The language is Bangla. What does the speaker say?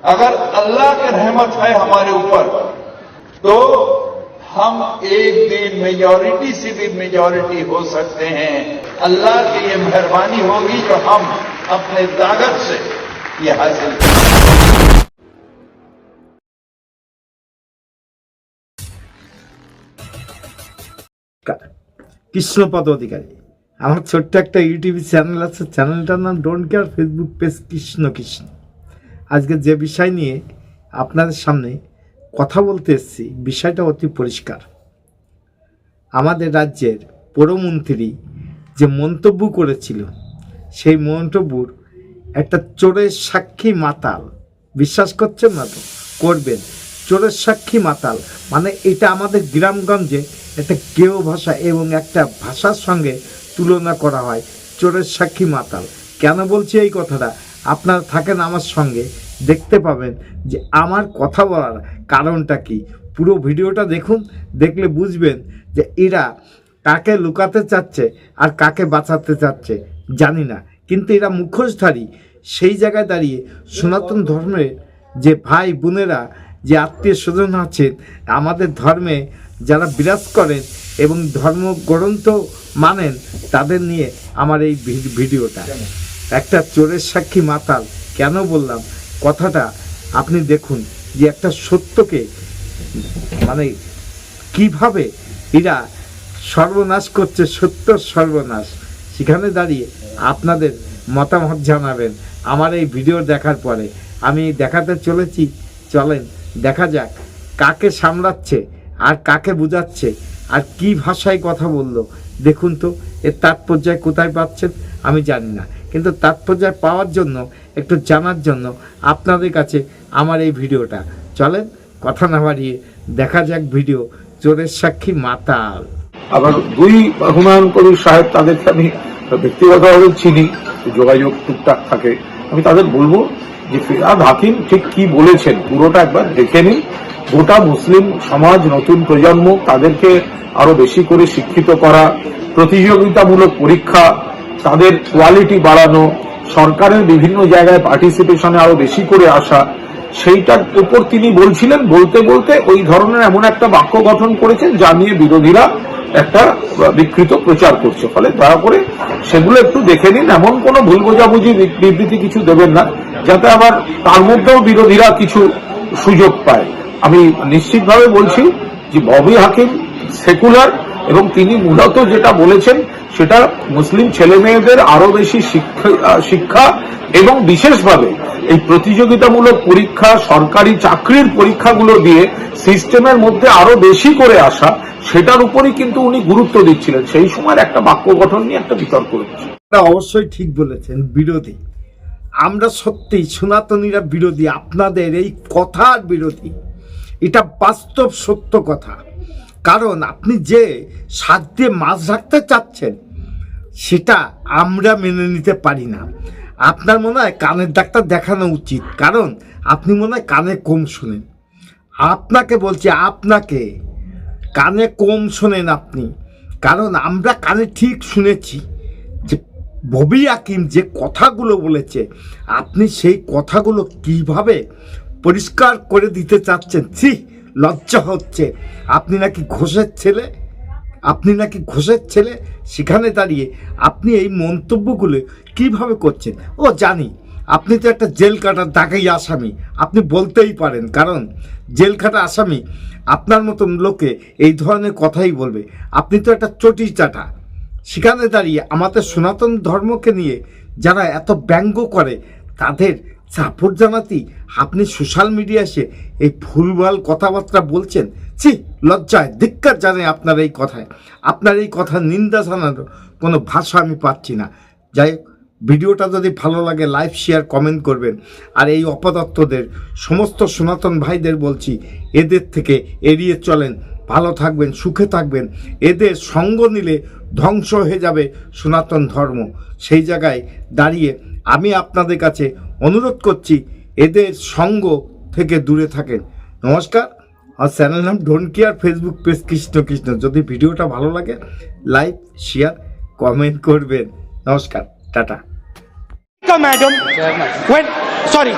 अगर अल्लाह की रहमत है हमारे ऊपर तो हम एक दिन मेजॉरिटी से भी मेजॉरिटी हो सकते हैं। अल्लाह की ये मेहरबानी होगी जो हम अपने ताकत से ये हासिल करें। কৃষ্ণপদ অধিকারী আমার ছোট্ট একটা ইউটিউব চ্যানেল আছে, চ্যানেলটার নাম don't care, Facebook page Krishna Krishna. আজকে যে বিষয় নিয়ে আপনাদের সামনে কথা বলতে এসেছি বিষয়টা অতি পরিষ্কার। আমাদের রাজ্যের পৌরমন্ত্রী যে মন্তব্য করেছিল সেই মন্তব্যর একটা চোরের সাক্ষী মাতাল, বিশ্বাস করছেন না তো করবেন, চোরের সাক্ষী মাতাল মানে এটা আমাদের গ্রামগঞ্জে একটা গেয় ভাষা এবং একটা ভাষার সঙ্গে তুলনা করা হয়, চোরের সাক্ষী মাতাল। কেন বলছি এই কথাটা, আপনারা থাকেন আমার সঙ্গে, দেখতে পাবেন যে আমার কথা বলার কারণটা কি। পুরো ভিডিওটা দেখুন, দেখলে বুঝবেন যে এরা কাকে লুকাতে চাচ্ছে আর কাকে বাঁচাতে চাচ্ছে জানি না, কিন্তু এরা মুখোশধারী। সেই জায়গায় দাঁড়িয়ে সনাতন ধর্মের যে ভাই বোনেরা, যে আত্মীয় স্বজন আছেন আমাদের ধর্মে যারা বিরাজ করেন এবং ধর্মগ্রন্থ মানেন, তাদের নিয়ে আমার এই ভিডিওটা। একটা চোরের সাক্ষী মাতাল কেন বললাম কথাটা আপনি দেখুন যে একটা সত্যকে মানে কিভাবে এরা সর্বনাশ করছে, সত্য সর্বনাশ। সেখানে দাঁড়িয়ে আপনাদের মতামত জানাবেন আমার এই ভিডিও দেখার পরে। আমি দেখাতে চলেছি, চলেন দেখা যাক কাকে সামলাচ্ছে আর কাকে বোঝাচ্ছে আর কি ভাষায় কথা বললো। দেখুন তো এর তাৎপর্য কোথায় পাচ্ছেন আমি জানি না, কিন্তু তাৎপর্য পাওয়ার জন্য একটু জানার জন্য আপনাদের কাছে আমার এই ভিডিওটা। চলেন কথা না বাড়িয়ে দেখা যাক ভিডিও চোরের সাক্ষী মাতাল। আবার দুই হুমায়ুন কবির সাহেব, তাদেরকে আমি ব্যক্তিগতভাবে চিনি, যোগাযোগ টুকটাক থাকে। আমি তাদের বলবো যে ফিরহাদ হাকিম ঠিক কি বলেছেন পুরোটা একবার দেখে নিন। গোটা মুসলিম সমাজ, নতুন প্রজন্ম, তাদেরকে আরো বেশি করে শিক্ষিত করা, প্রতিযোগিতামূলক পরীক্ষা, তাদের কোয়ালিটি বাড়ানো, সরকারের বিভিন্ন জায়গায় পার্টিসিপেশনে আরো বেশি করে আসা, সেইটার উপর তিনি বলছিলেন। বলতে বলতে ওই ধরনের এমন একটা বাক্য গঠন করেছেন যা নিয়ে বিরোধীরা একটা বিকৃত প্রচার করছে। ফলে দয়া করে সেগুলো একটু দেখে নিন, এমন কোনো ভুল বোঝাবুঝি বিবৃতি কিছু দেবেন না যাতে আবার তার মধ্যেও বিরোধীরা কিছু সুযোগ পায়। আমি নিশ্চিতভাবে বলছি যে ববি হাকিম সেকুলার এবং তিনি মূলত যেটা বলেছেন সেটা মুসলিম ছেলে মেয়েদের আরো বেশি শিক্ষা এবং বিশেষভাবে এই প্রতিযোগিতামূলক পরীক্ষা, সরকারি চাকরির পরীক্ষাগুলো দিয়ে সিস্টেমের মধ্যে আরো বেশি করে আসা, সেটার উপরই কিন্তু উনি গুরুত্ব দিচ্ছিলেন। সেই সময়ের একটা বাক্য গঠন নিয়ে একটা বিতর্ক হচ্ছে। অবশ্যই ঠিক বলেছেন, বিরোধী আমরা, সত্যি সনাতনীরা বিরোধী, আপনাদের এই কথার বিরোধী। এটা বাস্তব সত্য কথা। কারণ আপনি যে শাক দিয়ে মাছ রাখতে চাচ্ছেন সেটা আমরা মেনে নিতে পারি না। আপনার মনে হয় কানের ডাক্তার দেখানো উচিত, কারণ আপনি মনে হয় কানে কম শোনেন। আপনাকে বলছি, আপনাকে কানে কম শোনেন আপনি, কারণ আমরা কানে ঠিক শুনেছি যে ববি হাকিম যে কথাগুলো বলেছে, আপনি সেই কথাগুলো কিভাবে পরিষ্কার করে দিতে চাচ্ছেন। ছি, লজ্জা হচ্ছে। আপনি নাকি ঘোষের ছেলে, আপনি নাকি ঘোষের ছেলে, সেখানে দাঁড়িয়ে আপনি এই মন্তব্যগুলো কিভাবে করছেন। ও জানি আপনি তো একটা জেল কাটার দাগেই আসামি, আপনি বলতেই পারেন, কারণ জেল কাটা আসামি আপনার মতন লোকে এই ধরনের কথাই বলবে। আপনি তো একটা চটি চাটা। সেখানে দাঁড়িয়ে আমাদের সনাতন ধর্মকে নিয়ে যারা এত ব্যঙ্গ করে তাদের সাপোর্ট জানাতেই আপনি সোশ্যাল মিডিয়া এসে এই ভুলভাল কথাবার্তা বলছেন। ছি, লজ্জায় ধিক্কার জানে আপনার এই কথায়। আপনার এই কথা নিন্দা জানানোর কোনো ভাষা আমি পাচ্ছি না। যাই হোক, ভিডিওটা যদি ভালো লাগে লাইক, শেয়ার, কমেন্ট করবেন। আর এই অপদার্থদের সমস্ত সনাতন ভাইদের বলছি, এদের থেকে এড়িয়ে চলেন, ভালো থাকবেন, সুখে থাকবেন। এদের সঙ্গ নিলে ধ্বংস হয়ে যাবে সনাতন ধর্ম। সেই জায়গায় দাঁড়িয়ে আমি আপনাদের কাছে অনুরোধ করছি, এদের সঙ্গ থেকে দূরে থাকেন। নমস্কার। আর চ্যানেল নাম don't care, Facebook page Krishna Krishna. যদি ভিডিওটা ভালো লাগে লাইক, শেয়ার, কমেন্ট করবেন। নমস্কার, টাটা। Madam, when sorry.